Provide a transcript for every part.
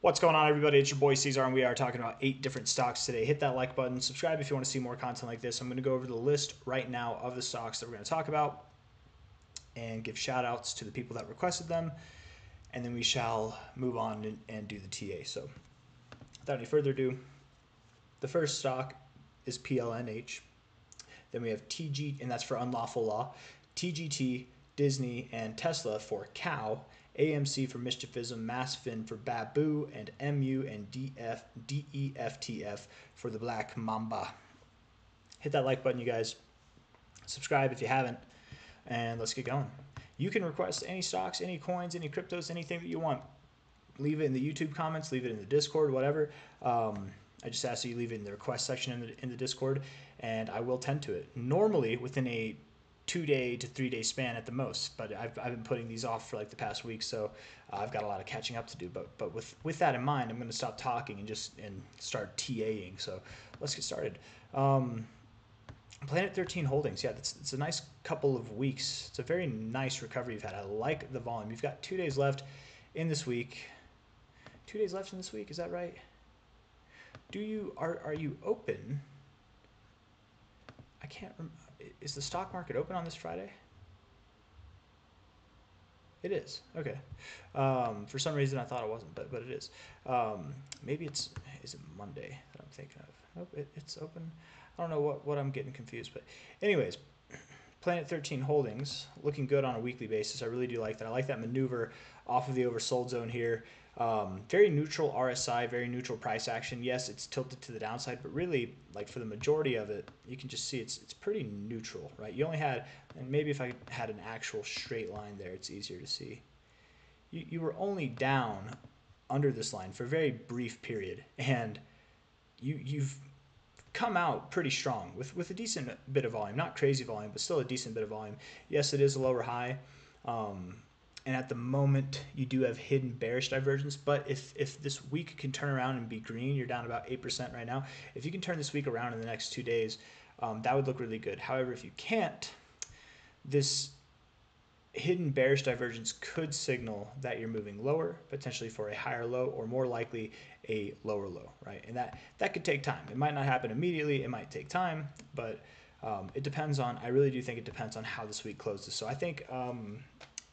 What's going on, everybody? It's your boy C-Zar, and we are talking about 8 different stocks today. Hit that like button, subscribe if you want to see more content like this. I'm going to go over the list right now of the stocks that we're going to talk about and give shout outs to the people that requested them, and then we shall move on and do the TA. So, without any further ado, the first stock is PLNH. Then we have TG, and that's for unlawful law, TGT, Disney, and Tesla for cow, AMC for mischiefism, Massfin for babu, and MU and DEFTF for the black mamba. Hit that like button, you guys. Subscribe if you haven't, and let's get going. You can request any stocks, any coins, any cryptos, anything that you want. Leave it in the YouTube comments, leave it in the Discord, whatever. I just ask that you leave it in the request section in the Discord, and I will tend to it. Normally within a 2-day to 3-day span at the most, but I've been putting these off for like the past week, so I've got a lot of catching up to do. But with that in mind, I'm going to stop talking and start TAing. So let's get started. Planet 13 Holdings, yeah, it's a nice couple of weeks. It's a very nice recovery you've had. I like the volume. You've got 2 days left in this week. 2 days left in this week, is that right? Are you open? I can't remember. Is the stock market open on this Friday? It is. Okay. For some reason I thought it wasn't, but it is. Maybe is it Monday that I'm thinking of? Nope, it's open. I don't know what I'm getting confused, but anyways, Planet 13 Holdings looking good on a weekly basis. I really do like that. I like that maneuver off of the oversold zone here. Very neutral RSI, very neutral price action. Yes, it's tilted to the downside, but really, like for the majority of it, you can just see it's pretty neutral, right? You only had, and maybe if I had an actual straight line there, it's easier to see. You were only down under this line for a very brief period, and you've come out pretty strong with a decent bit of volume, not crazy volume, but still a decent bit of volume. Yes, it is a lower high. And at the moment, you do have hidden bearish divergence. But if this week can turn around and be green, you're down about 8% right now. If you can turn this week around in the next 2 days, that would look really good. However, if you can't, this hidden bearish divergence could signal that you're moving lower, potentially for a higher low, or more likely a lower low, right? And that could take time. It might not happen immediately. It might take time, but it depends on, I really do think it depends on how this week closes. So I think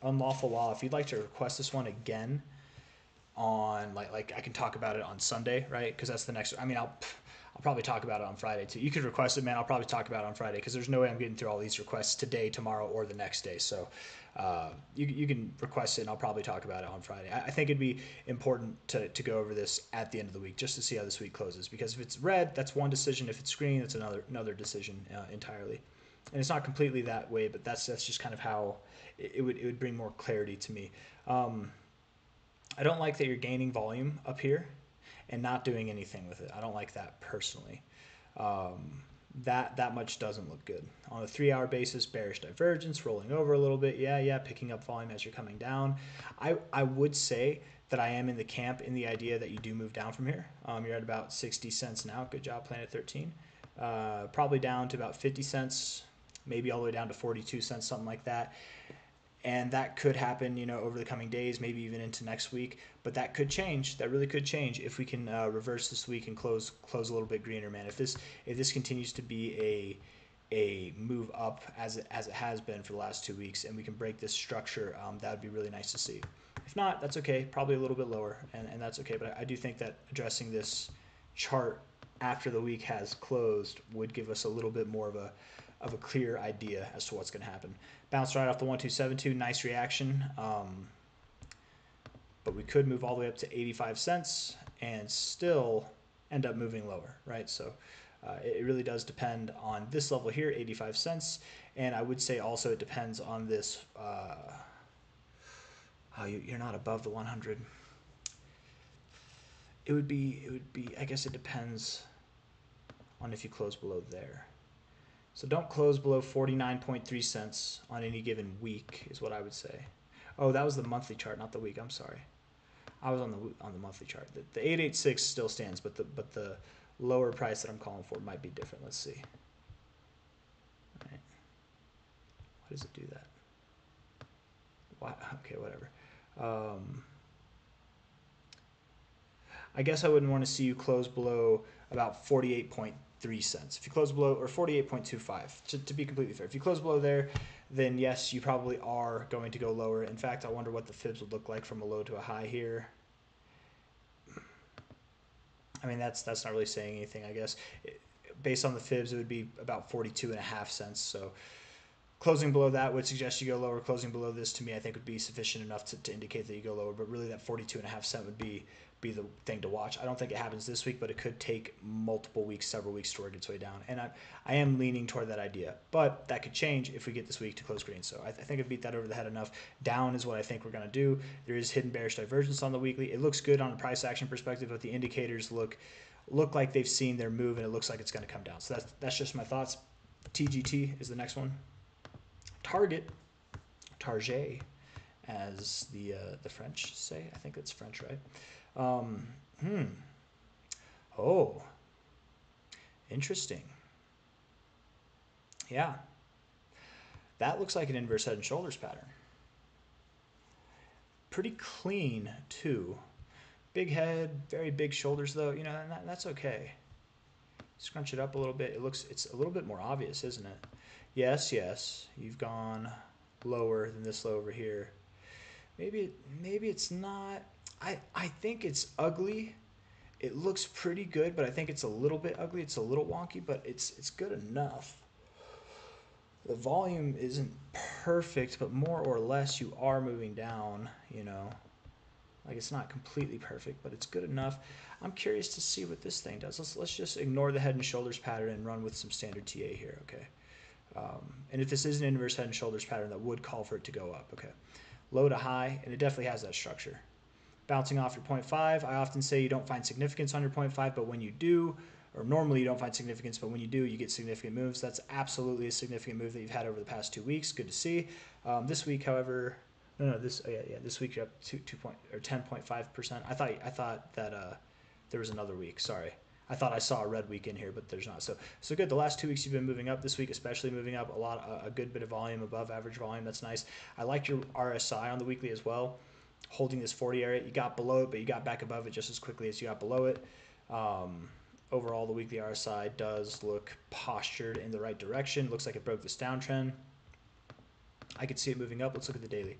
unlawful law, if you'd like to request this one again on like I can talk about it on Sunday, right? Because that's the next. I mean, I'll probably talk about it on Friday too. You could request it, man. I'll probably talk about it on Friday because there's no way I'm getting through all these requests today, tomorrow, or the next day. So you can request it, and I'll probably talk about it on Friday. I think it'd be important to go over this at the end of the week just to see how this week closes. Because if it's red, that's one decision. If it's green, that's another decision entirely. And it's not completely that way, but that's just kind of how it would bring more clarity to me. I don't like that you're gaining volume up here and not doing anything with it. I don't like that personally. That much doesn't look good. On a 3-hour basis, bearish divergence, rolling over a little bit. Yeah, picking up volume as you're coming down. I would say that I am in the camp in the idea that you do move down from here. You're at about 60 cents now. Good job, Planet 13. Probably down to about 50 cents, maybe all the way down to 42 cents, something like that. And that could happen, over the coming days, maybe even into next week. But that could change. That really could change if we can reverse this week and close a little bit greener, man. If this continues to be a move up as it has been for the last 2 weeks, and we can break this structure, that would be really nice to see. If not, that's okay. Probably a little bit lower, and that's okay. But I do think that addressing this chart after the week has closed would give us a little bit more of a clear idea as to what's going to happen. Bounced right off the 1272, nice reaction. But we could move all the way up to 85 cents and still end up moving lower, right? So it really does depend on this level here, 85 cents. And I would say also it depends on this. You're not above the 100. It would be, I guess it depends on if you close below there. So don't close below 49.3 cents on any given week is what I would say. Oh, that was the monthly chart, not the week. I'm sorry. I was on the monthly chart. The 886 still stands, but the lower price that I'm calling for might be different. Let's see. All right. Why does it do that? Why? Okay, whatever. I guess I wouldn't want to see you close below about 48.3 cents. If you close below, or 48.25, to be completely fair. If you close below there, then yes, you probably are going to go lower. In fact, I wonder what the fibs would look like from a low to a high here. I mean, that's not really saying anything, I guess. Based on the fibs, it would be about 42.5 cents. So closing below that would suggest you go lower. Closing below this, to me, I think would be sufficient enough to indicate that you go lower. But really, that 42.5 cent would be the thing to watch. I don't think it happens this week, but it could take multiple weeks, several weeks to work its way down. And I am leaning toward that idea. But that could change if we get this week to close green. So I think I've beat that over the head enough. Down is what I think we're going to do. There is hidden bearish divergence on the weekly. It looks good on a price action perspective, but the indicators look like they've seen their move, and it looks like it's going to come down. So that's just my thoughts. TGT is the next one. Target, as the French say. I think that's French, right? Oh, interesting. Yeah, that looks like an inverse head and shoulders pattern. Pretty clean too. Big head, very big shoulders though. You know, and that's okay. Scrunch it up a little bit. It's a little bit more obvious, isn't it? Yes, you've gone lower than this low over here. Maybe it's not. I think it's ugly. It looks pretty good, but I think it's a little bit ugly. It's a little wonky, but it's good enough. The volume isn't perfect, but more or less you are moving down, you know. Like, it's not completely perfect, but it's good enough. I'm curious to see what this thing does. Let's just ignore the head and shoulders pattern and run with some standard TA here, okay? And if this is an inverse head and shoulders pattern, that would call for it to go up, okay? Low to high, and it definitely has that structure. Bouncing off your 0.5, I often say you don't find significance on your 0.5, but when you do, or normally you don't find significance, but when you do, you get significant moves. That's absolutely a significant move that you've had over the past 2 weeks. Good to see. This week, however, this week you're up 10.5%. I thought that there was another week. Sorry, I thought I saw a red week in here, but there's not. So good. The last 2 weeks you've been moving up. This week especially moving up a good bit of volume, above average volume. That's nice. I like your RSI on the weekly as well. Holding this 40 area, you got below it, but you got back above it just as quickly as you got below it. Overall, the weekly RSI does look postured in the right direction. Looks like it broke this downtrend. I could see it moving up. Let's look at the daily.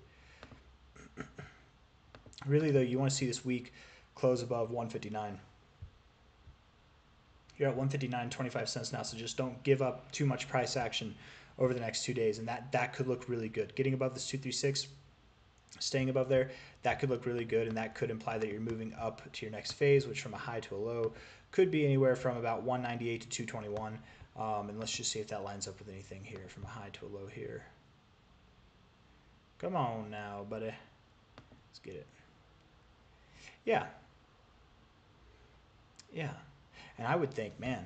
Really, though, you want to see this week close above 159. You're at 159.25 cents now, so just don't give up too much price action over the next 2 days, and that could look really good. Getting above this 236, staying above there, that could look really good, and that could imply that you're moving up to your next phase, which from a high to a low could be anywhere from about 198 to 221. And let's just see if that lines up with anything here from a high to a low here. Come on now, buddy. Let's get it. Yeah. And I would think, man,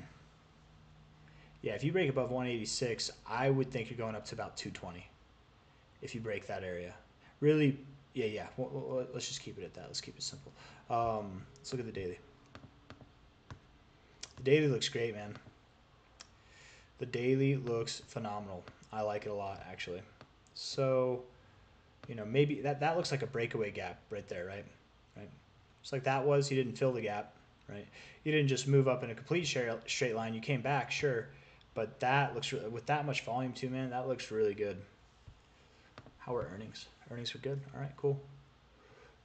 yeah, if you break above 186, I would think you're going up to about 220 if you break that area. Really, yeah. Well, let's just keep it at that. Let's keep it simple. Let's look at the daily. The daily looks great, man. The daily looks phenomenal. I like it a lot, actually. So, you know, maybe that looks like a breakaway gap right there, right? Just like that was, you didn't fill the gap, right? You didn't just move up in a complete straight line. You came back, sure, but that looks with that much volume too, man. That looks really good. How are earnings? Earnings are good. All right, cool.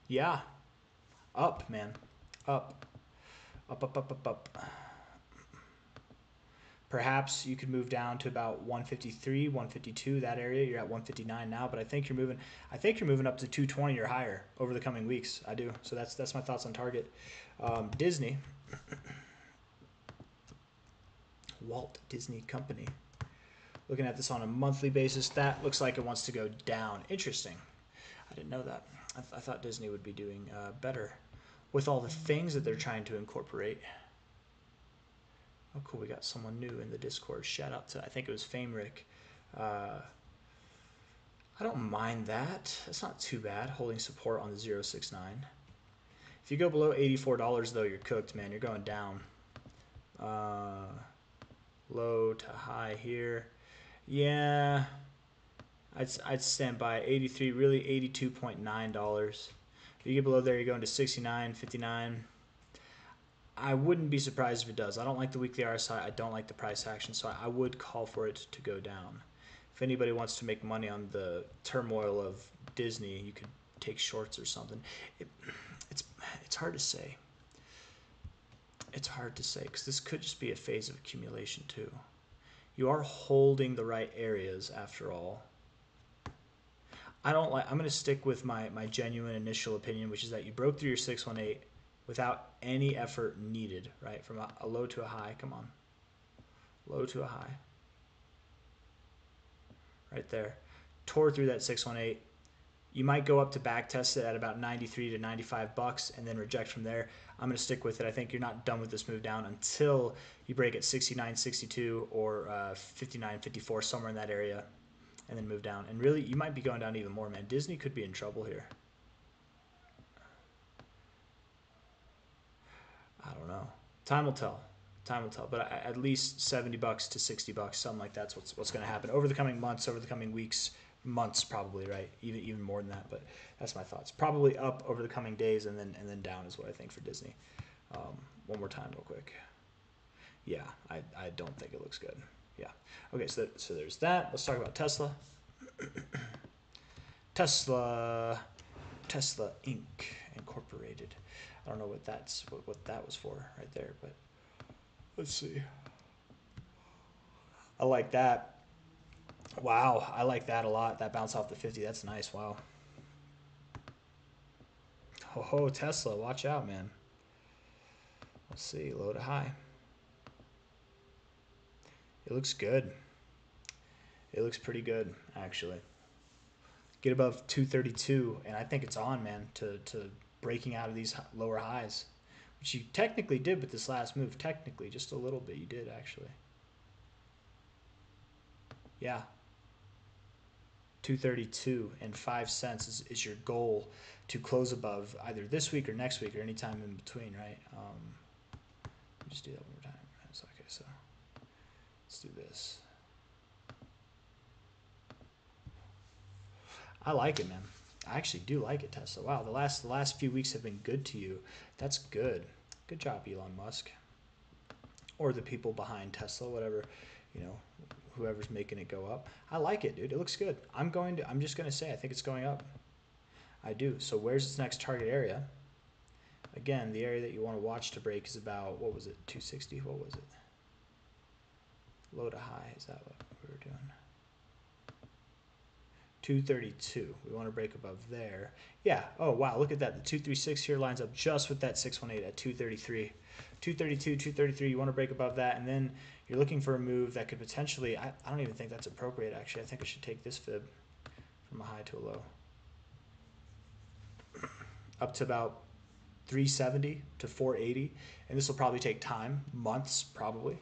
Yeah, up, man, up. Perhaps you could move down to about 153, 152, that area. You're at 159 now, but I think you're moving up to 220 or higher over the coming weeks. I do. So that's my thoughts on Target. Disney, Walt Disney Company. Looking at this on a monthly basis, that looks like it wants to go down. Interesting. I didn't know that. I thought Disney would be doing better with all the things that they're trying to incorporate. Oh, cool. We got someone new in the Discord. Shout out to, I think it was Famerick. I don't mind that. It's not too bad, holding support on the 069. If you go below $84, though, you're cooked, man. You're going down. Low to high here. Yeah. I'd stand by 83, really $82.9. If you get below there, you're going to 69, 59. I wouldn't be surprised if it does. I don't like the weekly RSI. I don't like the price action, so I would call for it to go down. If anybody wants to make money on the turmoil of Disney, you could take shorts or something. It, it's it's hard to say. It's hard to say because this could just be a phase of accumulation too. You are holding the right areas after all. I don't like. I'm going to stick with my genuine initial opinion, which is that you broke through your 618 without any effort needed, right? From a low to a high. Come on, low to a high, right there. Tore through that 618. You might go up to back test it at about 93 to 95 bucks and then reject from there. I'm going to stick with it. I think you're not done with this move down until you break at 69.62 or 59.54, somewhere in that area, and then move down. And really, you might be going down even more, man. Disney could be in trouble here. I don't know. Time will tell. Time will tell. But at least 70 bucks to 60 bucks, something like that's what's going to happen over the coming months, over the coming weeks, months probably, right? Even more than that. But that's my thoughts. Probably up over the coming days and then down is what I think for Disney. One more time, real quick. Yeah, I don't think it looks good. Yeah. Okay, so there's that. Let's talk about Tesla. Tesla Inc. Incorporated. I don't know what that was for right there, but let's see. I like that. Wow, I like that a lot. That bounce off the 50. That's nice. Wow. Oh, Tesla, watch out, man. Let's see, low to high. It looks good. It looks pretty good, actually. Get above 232, and I think it's on, man, to breaking out of these lower highs, which you technically did with this last move. Technically, just a little bit. You did, actually. Yeah. 232 and 5 cents is your goal to close above either this week or next week or any time in between, right? Let me just do that one more time. Okay, so let's do this. I like it, man. I actually do like it, Tesla. Wow, the last few weeks have been good to you. That's good. Good job, Elon Musk, or the people behind Tesla, whatever, you know, whoever's making it go up. I like it, dude. It looks good. I'm just gonna say I think it's going up. I do. So where's its next target area? Again, the area that you want to watch to break is about, what was it, 260? What was it? Low to high. Is that what we were doing? 232. We want to break above there. Yeah. Oh, wow. Look at that. The 236 here lines up just with that 618 at 233. 232, 233. You want to break above that. And then you're looking for a move that could potentially, I don't even think that's appropriate, actually. I think I should take this fib from a high to a low. Up to about 370 to 480. And this will probably take time, months probably.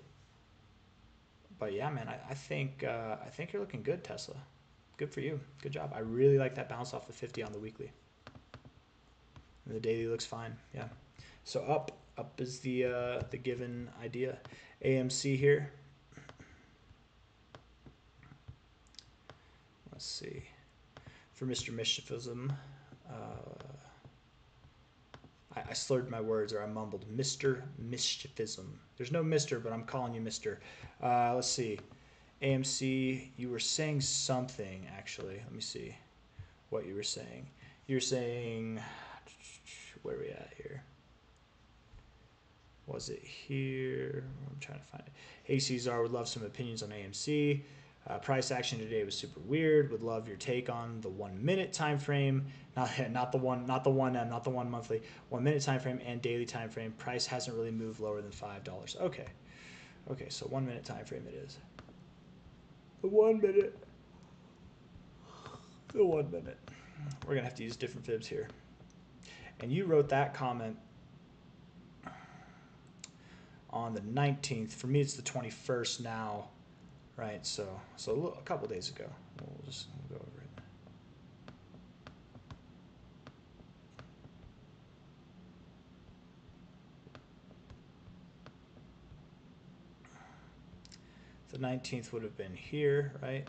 But yeah, man, I think you're looking good, Tesla. Good for you. Good job. I really like that bounce off the 50 on the weekly. And the daily looks fine. Yeah. So up is the given idea. AMC here. Let's see. For Mr. Mischievism, I slurred my words, or I mumbled. Mr. Mischievism. There's no Mr., but I'm calling you Mr. Let's see. AMC, you were saying something, actually. Let me see what you were saying. You were saying, where are we at here? Was it here? I'm trying to find it. Hey, C-Zar, would love some opinions on AMC. Price action today was super weird. Would love your take on the 1 minute time frame, not the one monthly, 1 minute time frame and daily time frame. Price hasn't really moved lower than $5. Okay, so 1 minute time frame it is. The 1 minute. The 1 minute. We're gonna have to use different fibs here. And you wrote that comment on the 19th. For me, it's the 21st now. Right, so a couple days ago. We'll go over it. The 19th would have been here, right?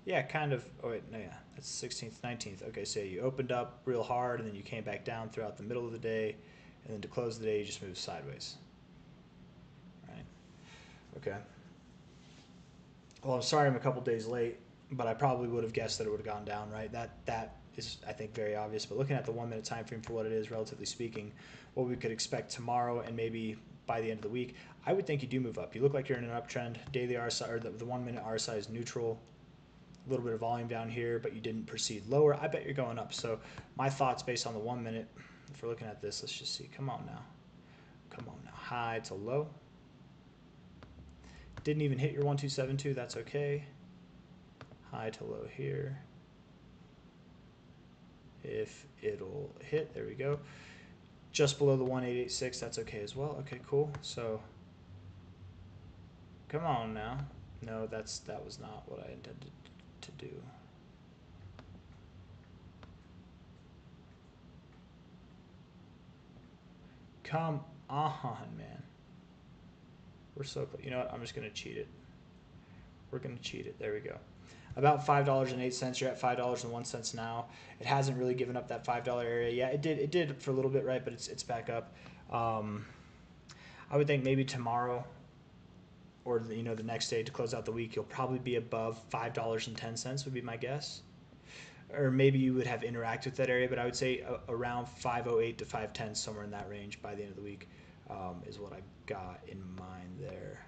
Yeah, kind of. Oh, wait, no, yeah. That's 16th, 19th. Okay, so you opened up real hard, and then you came back down throughout the middle of the day, and then to close the day, you just move sideways. Right? Okay. Well, I'm sorry I'm a couple days late, but I probably would have guessed that it would have gone down, right? That is, I think, very obvious. But looking at the 1 minute time frame for what it is, relatively speaking, what we could expect tomorrow and maybe by the end of the week, I would think you do move up. You look like you're in an uptrend. Daily RSI, or the 1 minute RSI is neutral. A little bit of volume down here, but you didn't proceed lower. I bet you're going up. So my thoughts based on the 1 minute, if we're looking at this, let's just see. Come on now. Come on now. High to low. Didn't even hit your 1272. That's okay. High to low here. If it'll hit, there we go. Just below the 1886, that's okay as well. Okay, cool. So come on now. No, that was not what I intended to do. Come on, man. We're so close. You know what? I'm just going to cheat it. We're going to cheat it. There we go. About $5.08. You're at $5.01 now. It hasn't really given up that $5 area. Yeah, it did for a little bit, right? But it's back up. I would think maybe tomorrow or the next day to close out the week, you'll probably be above $5.10 would be my guess. Or maybe you would have interacted with that area, but I would say around 508 to 510, somewhere in that range by the end of the week is what I got in mind there.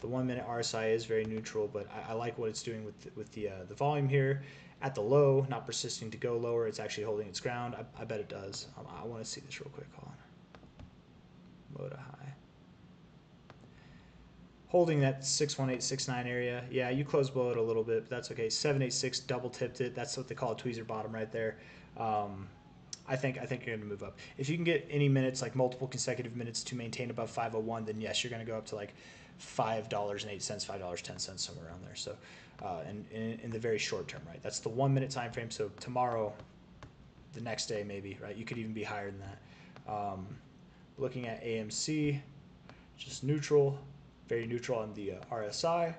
The 1 minute RSI is very neutral, but I like what it's doing with the volume here. At the low, not persisting to go lower, it's actually holding its ground. I bet it does. I want to see this real quick. Hold on. Low to high. Holding that 61869 area. Yeah, you closed below it a little bit, but that's okay. 786 double tipped it. That's what they call a tweezer bottom right there. I think you're going to move up. If you can get any minutes, like multiple consecutive minutes to maintain above 501, then yes, you're going to go up to like $5.08, $5.10, somewhere around there. So, in the very short term, right? That's the 1 minute time frame. So tomorrow, the next day maybe, right? You could even be higher than that. Looking at AMC, just neutral, very neutral on the RSI,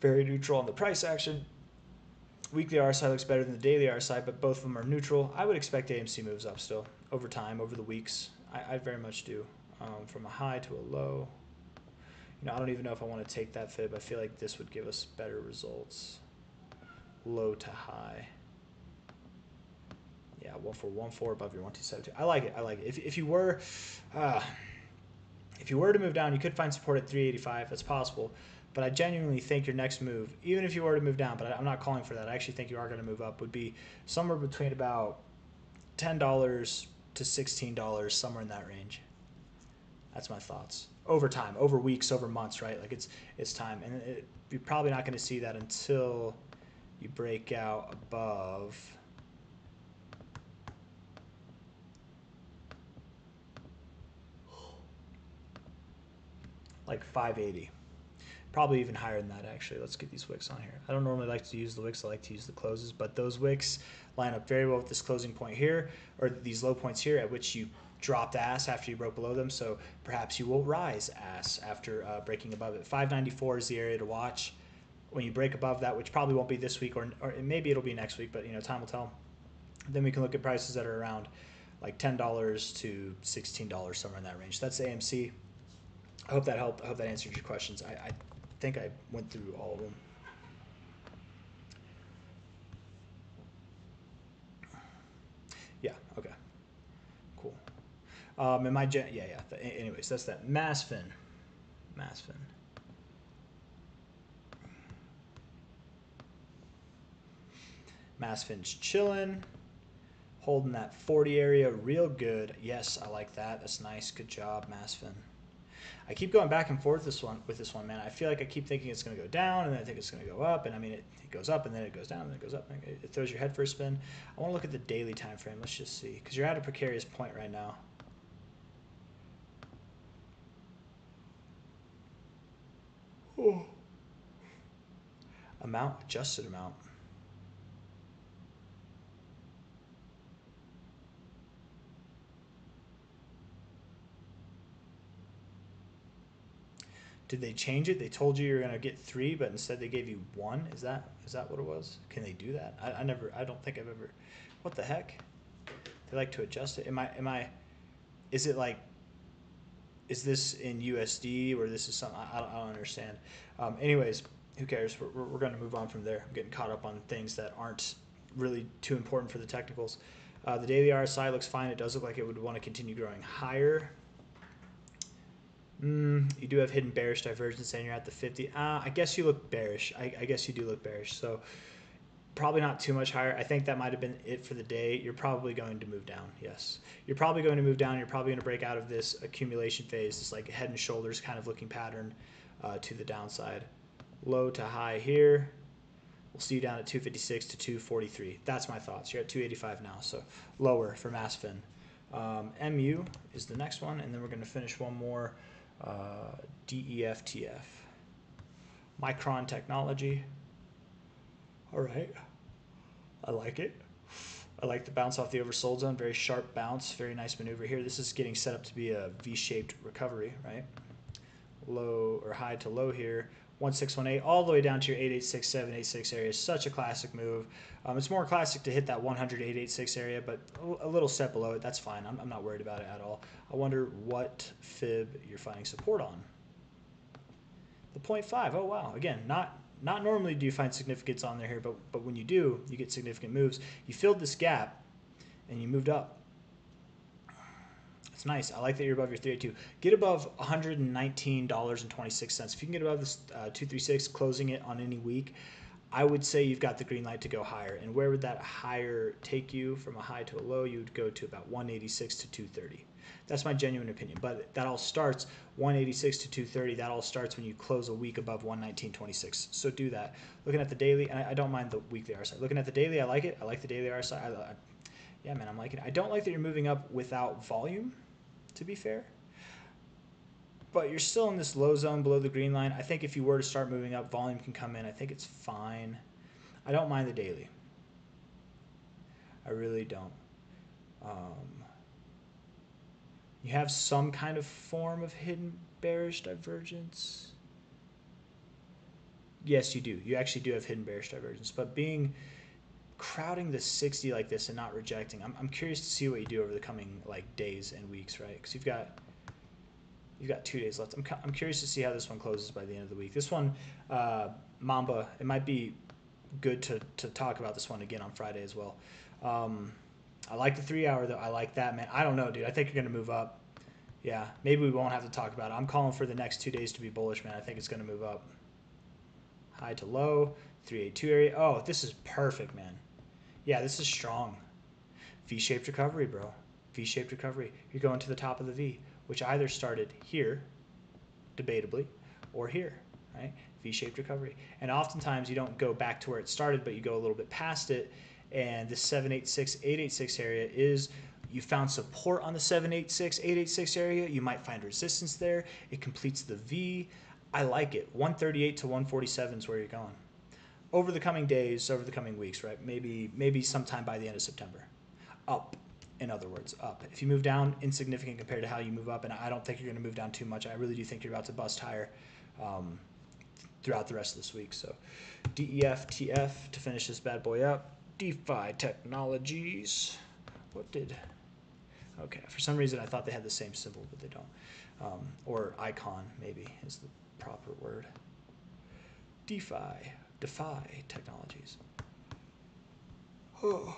very neutral on the price action. Weekly RSI looks better than the daily RSI, but both of them are neutral. I would expect AMC moves up still over time, over the weeks. I very much do. From a high to a low. I don't even know if I want to take that fib. I feel like this would give us better results. Low to high. Yeah, 1414 above your 1272. I like it. I like it. If you were to move down, you could find support at 385. That's possible. But I genuinely think your next move, even if you were to move down, but I'm not calling for that. I actually think you are going to move up, would be somewhere between about $10 to $16, somewhere in that range. That's my thoughts. Over time, over weeks, over months, right? Like it's time. And you're probably not going to see that until you break out above like 580. Probably even higher than that, actually. Let's get these wicks on here. I don't normally like to use the wicks. I like to use the closes, but those wicks line up very well with this closing point here, or these low points here at which you dropped ass after you broke below them. So perhaps you will rise ass after breaking above it. 594 is the area to watch. When you break above that, which probably won't be this week, or maybe it'll be next week, but time will tell. Then we can look at prices that are around like $10 to $16, somewhere in that range. That's AMC. I hope that helped. I hope that answered your questions. I think I went through all of them. Yeah, okay. Cool. Anyways, that's that. Masfin. Masfin's chilling. Holding that 40 area real good. Yes, I like that. That's nice. Good job, Masfin. I keep going back and forth with this one, man. I feel like I keep thinking it's going to go down, and then I think it's going to go up, and I mean, it goes up, and then it goes down, and then it goes up, and it throws your head for a spin. I want to look at the daily time frame. Let's just see, because you're at a precarious point right now. Oh. Adjusted amount. Did they change it? They told you you're gonna get 3, but instead they gave you 1. Is that what it was? Can they do that? I don't think I've ever. What the heck? They like to adjust it. Am I is it like, is this in USD or this is something I don't understand. Anyways, who cares? We're going to move on from there. I'm getting caught up on things that aren't really too important for the technicals. The daily RSI looks fine. It does look like it would want to continue growing higher. You do have hidden bearish divergence and you're at the 50. I guess you look bearish. I guess you do look bearish. So probably not too much higher. I think that might have been it for the day. You're probably going to move down. Yes. You're probably going to move down. You're probably going to break out of this accumulation phase, this like head and shoulders kind of looking pattern to the downside. Low to high here. We'll see you down at 256 to 243. That's my thoughts. You're at 285 now, so lower for MASFIN. MU is the next one, and then we're going to finish one more. DEFTF. Micron Technology. All right. I like it. I like the bounce off the oversold zone. Very sharp bounce. Very nice maneuver here. This is getting set up to be a V-shaped recovery, right? Low or high to low here. 1618 all the way down to your 886, 786 area. Such a classic move. It's more classic to hit that 100, 886 area, but a little step below it. That's fine. I'm not worried about it at all. I wonder what fib you're finding support on. The 0.5. Oh, wow. Again, not normally do you find significance on there here, but when you do, you get significant moves. You filled this gap, and you moved up. It's nice. I like that you're above your 382. Get above $119.26. If you can get above this 236, closing it on any week, I would say you've got the green light to go higher. And where would that higher take you? From a high to a low, you would go to about 186 to 230. That's my genuine opinion. But that all starts 186 to 230. That all starts when you close a week above 119.26. So do that. Looking at the daily, and I don't mind the weekly RSI. Looking at the daily, I like it. I like the daily RSI. Yeah, man, I'm liking it. I don't like that you're moving up without volume, to be fair. But you're still in this low zone below the green line. I think if you were to start moving up, volume can come in. I think it's fine. I don't mind the daily. I really don't. You have some kind of form of hidden bearish divergence. Yes, you do. You actually do have hidden bearish divergence. But crowding the 60 like this and not rejecting, I'm curious to see what you do over the coming like days and weeks, right? Because you've got 2 days left. I'm curious to see how this one closes by the end of the week. This one, Mamba, it might be good to talk about this one again on Friday as well. I like the 3 hour though. I like that, man. I don't know, dude. I think you're going to move up. Yeah, maybe we won't have to talk about it. I'm calling for the next 2 days to be bullish, man. I think it's going to move up. High to low, 382 area. Oh, this is perfect, man. Yeah, this is strong. V-shaped recovery, bro. V-shaped recovery. You're going to the top of the V, which either started here, debatably, or here, right? V-shaped recovery. And oftentimes you don't go back to where it started, but you go a little bit past it. And the 786, 886 area is, you found support on the 786, 886 area. You might find resistance there. It completes the V. I like it. 138 to 147 is where you're going. Over the coming days, over the coming weeks, right? Maybe sometime by the end of September. Up, in other words, up. If you move down, insignificant compared to how you move up, and I don't think you're going to move down too much. I really do think you're about to bust higher throughout the rest of this week. So DEFTF to finish this bad boy up. DeFi Technologies. Okay, for some reason I thought they had the same symbol, but they don't. Or icon, maybe, is the proper word. DeFi Technologies. Oh.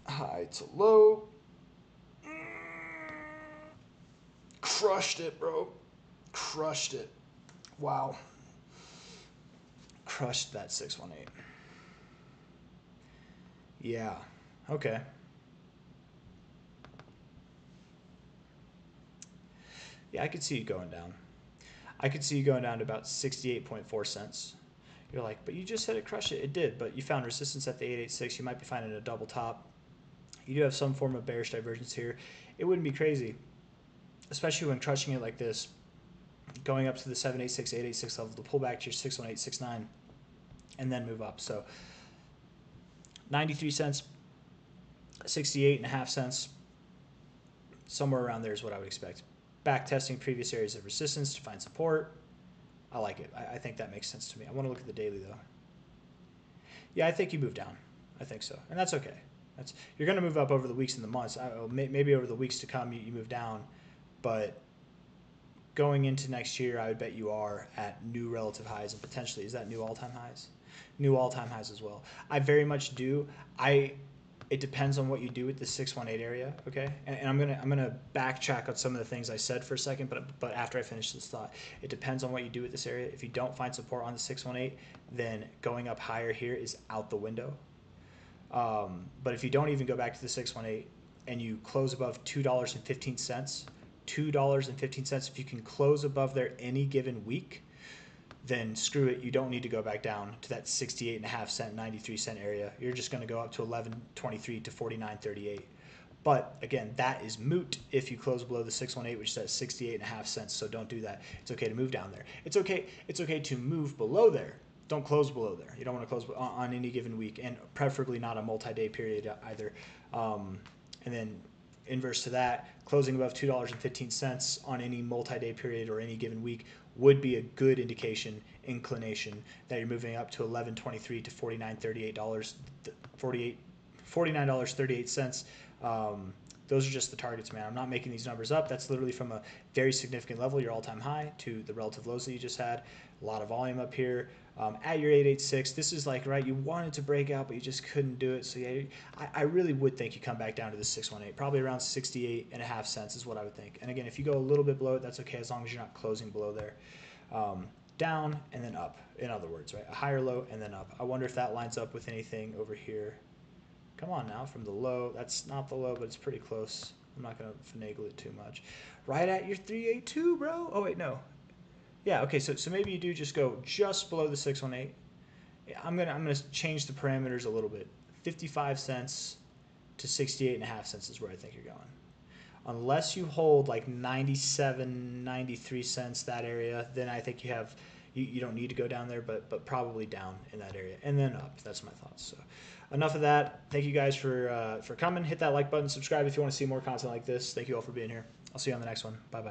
High to low. Crushed it, bro. Crushed it. Wow. Crushed that 618. Yeah. Okay. Yeah, I could see you going down. I could see you going down to about 68.4 cents. You're like, but you just said it crushed it. It did, but you found resistance at the 886. You might be finding a double top. You do have some form of bearish divergence here. It wouldn't be crazy, especially when crushing it like this, going up to the 786, 886 level to pull back to your 618, 69, and then move up. So 93 cents, 68.5 cents, somewhere around there is what I would expect. Back testing previous areas of resistance to find support. I like it. I think that makes sense to me. I want to look at the daily though. Yeah, I think you move down. I think so, and that's okay. You're going to move up over the weeks and the months. Maybe over the weeks to come you move down, but going into next year, I would bet you are at new relative highs and potentially, is that new all-time highs? New all-time highs as well. I very much do. It depends on what you do with the 618 area, okay? And I'm gonna backtrack on some of the things I said for a second, but after I finish this thought, it depends on what you do with this area. If you don't find support on the 618, then going up higher here is out the window. But if you don't even go back to the 618 and you close above $2.15, $2.15, if you can close above there any given week, then screw it. You don't need to go back down to that 68.5 cent, 93 cent area. You're just going to go up to 11.23 to 49.38. But again, that is moot if you close below the 618, which is at 68.5 cents. So don't do that. It's okay to move down there. It's okay to move below there. Don't close below there. You don't want to close on any given week, and preferably not a multi-day period either. And then inverse to that, closing above $2.15 on any multi-day period or any given week would be a good inclination that you're moving up to $11.23 to $49.38, $49.38. Those are just the targets, man. I'm not making these numbers up. That's literally from a very significant level, your all-time high, to the relative lows that you just had. A lot of volume up here. At your 886, this is like, right, you wanted to break out, but you just couldn't do it. So yeah, I really would think you come back down to the 618, probably around 68.5 cents is what I would think. And again, if you go a little bit below it, that's okay, as long as you're not closing below there. Down and then up, in other words, right? A higher low and then up. I wonder if that lines up with anything over here. Come on now, from the low. That's not the low, but it's pretty close. I'm not going to finagle it too much. Right at your 382, bro. Oh, wait, no. Yeah, okay, so maybe you do just go just below the 618. I'm gonna change the parameters a little bit. 55 cents to 68.5 cents is where I think you're going. Unless you hold like 97, 93 cents, that area, then I think you don't need to go down there, but probably down in that area and then up. That's my thoughts. So enough of that. Thank you guys for coming. Hit that like button, subscribe if you want to see more content like this. Thank you all for being here. I'll see you on the next one. Bye bye.